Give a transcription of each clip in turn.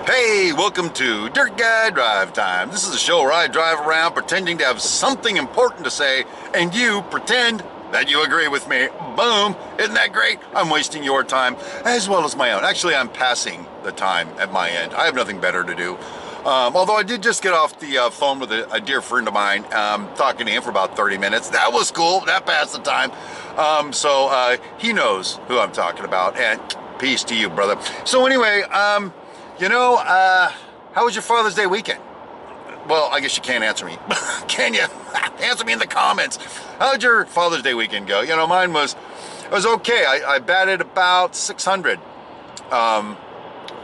Hey, welcome to Dirt Guy Drive Time. This is a show where I drive around pretending to have something important to say, and you pretend that you agree with me. Boom! Isn't that great? I'm wasting your time as well as my own. Actually, I'm passing the time at my end. I have nothing better to do. Although I did just get off the phone with a dear friend of mine, talking to him for about 30 minutes. That was cool. That passed the time. So he knows who I'm talking about, and peace to you, brother. So anyway, how was your Father's Day weekend? Well, I guess you can't answer me. Can you? Answer me in the comments. How'd your Father's Day weekend go? You know, mine was okay. I batted about 600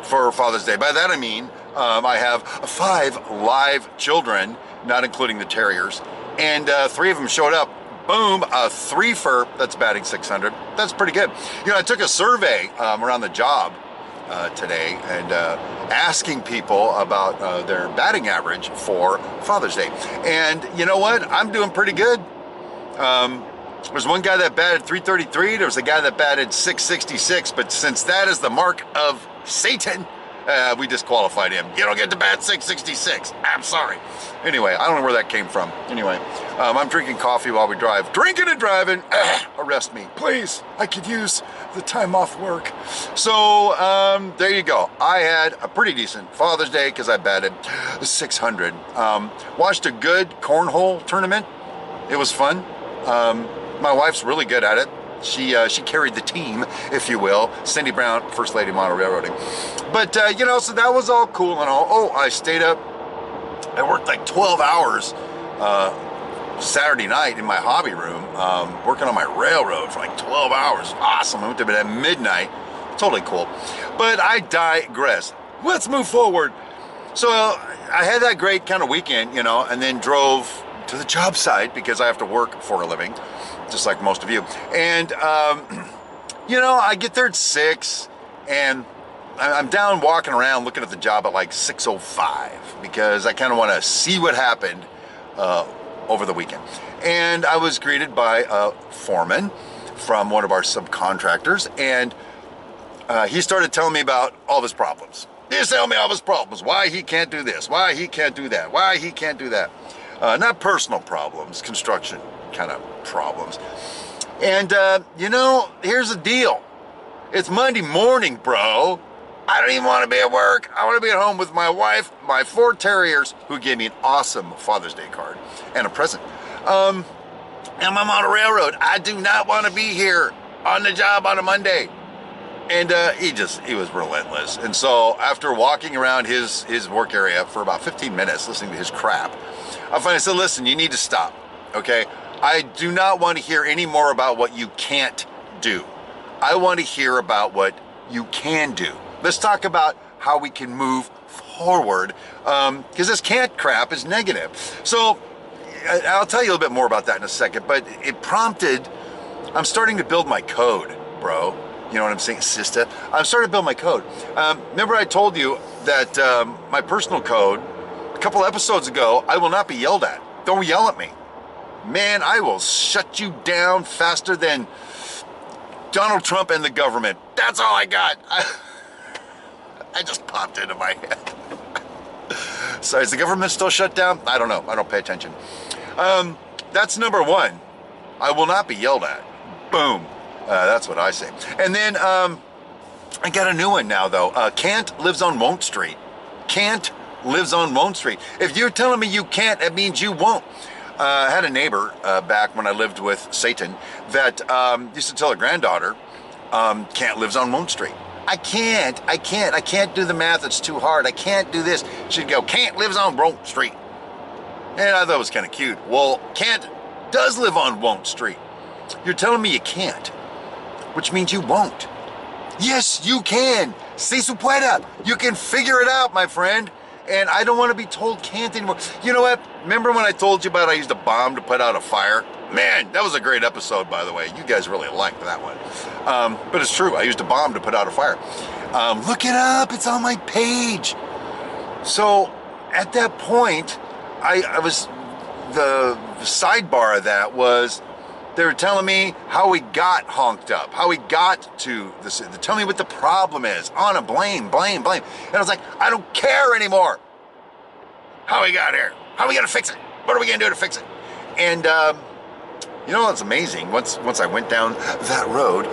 for Father's Day. By that I mean I have 5 live children, not including the terriers, and 3 of them showed up. Boom, a 3-fer that's batting 600. That's pretty good. You know, I took a survey around the job today and asking people about their batting average for Father's Day. And you know what? I'm doing pretty good. There's one guy that batted 333. There was a guy that batted 666. But since that is the mark of Satan, we disqualified him. You don't get to bat 666. I'm sorry. Anyway, I don't know where that came from. Anyway, I'm drinking coffee while we drive. Drinking and driving. Arrest me, please. I could use the time off work. So there you go. I had a pretty decent Father's Day because I batted 600. Watched a good cornhole tournament. It was fun. My wife's really good at it. She carried the team, if you will. Cindy Brown, First Lady Model Railroading. But, so that was all cool and all. Oh, I stayed up. I worked like 12 hours Saturday night in my hobby room, working on my railroad for like 12 hours. Awesome. I went to bed at midnight. Totally cool. But I digress. Let's move forward. So I had that great kind of weekend, and then drove to the job site because I have to work for a living, just like most of you. And, I get there at 6, and I'm down walking around looking at the job at like 6:05 because I kind of want to see what happened over the weekend. And I was greeted by a foreman from one of our subcontractors, and he started telling me about all of his problems. He's telling me all of his problems, why he can't do this, why he can't do that, why he can't do that. Not personal problems, construction kind of problems. And, here's the deal. It's Monday morning, bro. I don't even want to be at work. I want to be at home with my wife, my 4 terriers, who gave me an awesome Father's Day card and a present. And I'm on a railroad. I do not want to be here on the job on a Monday. And he was relentless. And so after walking around his work area for about 15 minutes, listening to his crap, I finally said, listen, you need to stop, okay? I do not want to hear any more about what you can't do. I want to hear about what you can do. Let's talk about how we can move forward, because this can't crap is negative. So I'll tell you a little bit more about that in a second, but it prompted, I'm starting to build my code, bro. You know what I'm saying, sister? I'm starting to build my code. Remember I told you that my personal code, a couple episodes ago, I will not be yelled at. Don't yell at me. Man, I will shut you down faster than Donald Trump and the government. That's all I got. I just popped into my head. So is the government still shut down? I don't know. I don't pay attention. That's number 1. I will not be yelled at. Boom. That's what I say. And then I got a new one now, though. Can't lives on Won't Street. Can't lives on Won't Street. If you're telling me you can't, that means you won't. I had a neighbor back when I lived with Satan that used to tell her granddaughter, can't lives on Won't Street. I can't do the math. It's too hard. I can't do this. She'd go, can't lives on Won't Street. And I thought it was kind of cute. Well, can't does live on Won't Street. You're telling me you can't, which means you won't. Yes, you can. Si se puede. You can figure it out, my friend. And I don't want to be told can't anymore. You know what? Remember when I told you about I used a bomb to put out a fire? Man, that was a great episode, by the way. You guys really liked that one. But it's true. I used a bomb to put out a fire. Look it up. It's on my page. So at that point, I was, the sidebar of that was, They were telling me how we got honked up, how we got to this. Tell me what the problem is. Anna, blame. And I was like, I don't care anymore. How we got here? How we gonna fix it? What are we gonna do to fix it? And you know what's amazing? Once I went down that road,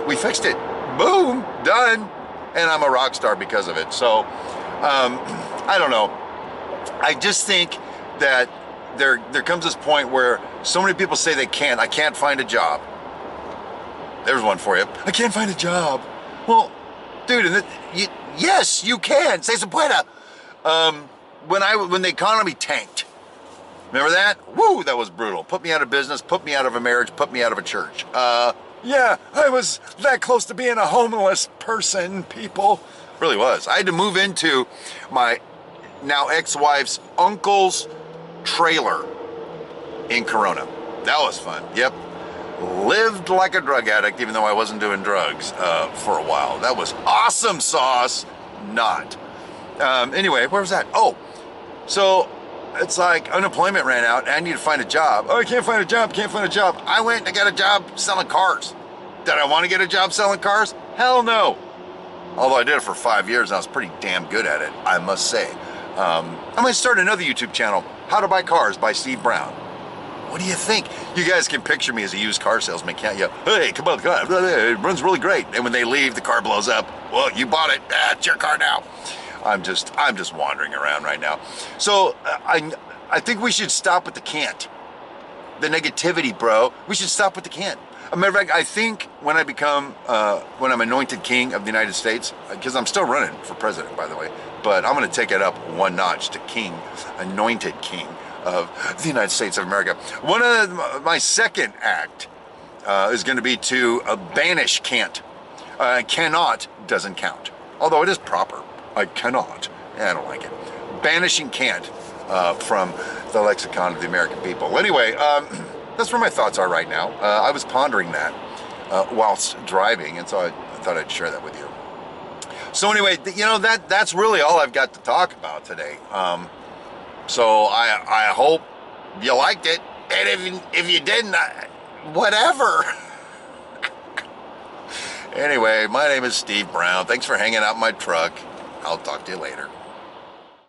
we fixed it. Boom, done. And I'm a rock star because of it. So I don't know. I just think that there comes this point where so many people say I can't find a job. There's one for you. I can't find a job. Well, dude, yes, you can. Se puede. When the economy tanked, remember that? Woo, that was brutal. Put me out of business, put me out of a marriage, put me out of a church. Yeah, I was that close to being a homeless person, people. Really was. I had to move into my now ex-wife's uncle's trailer in Corona. That was fun. Yep. Lived like a drug addict, even though I wasn't doing drugs for a while. That was awesome sauce. Not. Anyway, where was that? Oh, so it's like unemployment ran out. I need to find a job. Oh, I can't find a job. I went and got a job selling cars. Did I want to get a job selling cars? Hell no. Although I did it for 5 years and I was pretty damn good at it, I must say. I'm going to start another YouTube channel, How to Buy Cars by Steve Brown. What do you think? You guys can picture me as a used car salesman, can't you? Hey, come on, it runs really great. And when they leave, the car blows up. Well, you bought it. It's your car now. I'm just wandering around right now. So I think we should stop with the can't. The negativity, bro. We should stop with the can't. As a matter of fact, I think when when I'm anointed king of the United States, because I'm still running for president, by the way, but I'm going to take it up one notch to king, anointed king of the United States of America. One of my second act is going to be to banish can't. Cannot doesn't count, although it is proper. I cannot. I don't like it. Banishing can't from the lexicon of the American people. Anyway, that's where my thoughts are right now. I was pondering that whilst driving, and so I thought I'd share that with you. So anyway, you know, that's really all I've got to talk about today. So I hope you liked it, and if you didn't, whatever. Anyway, my name is Steve Brown. Thanks for hanging out in my truck. I'll talk to you later.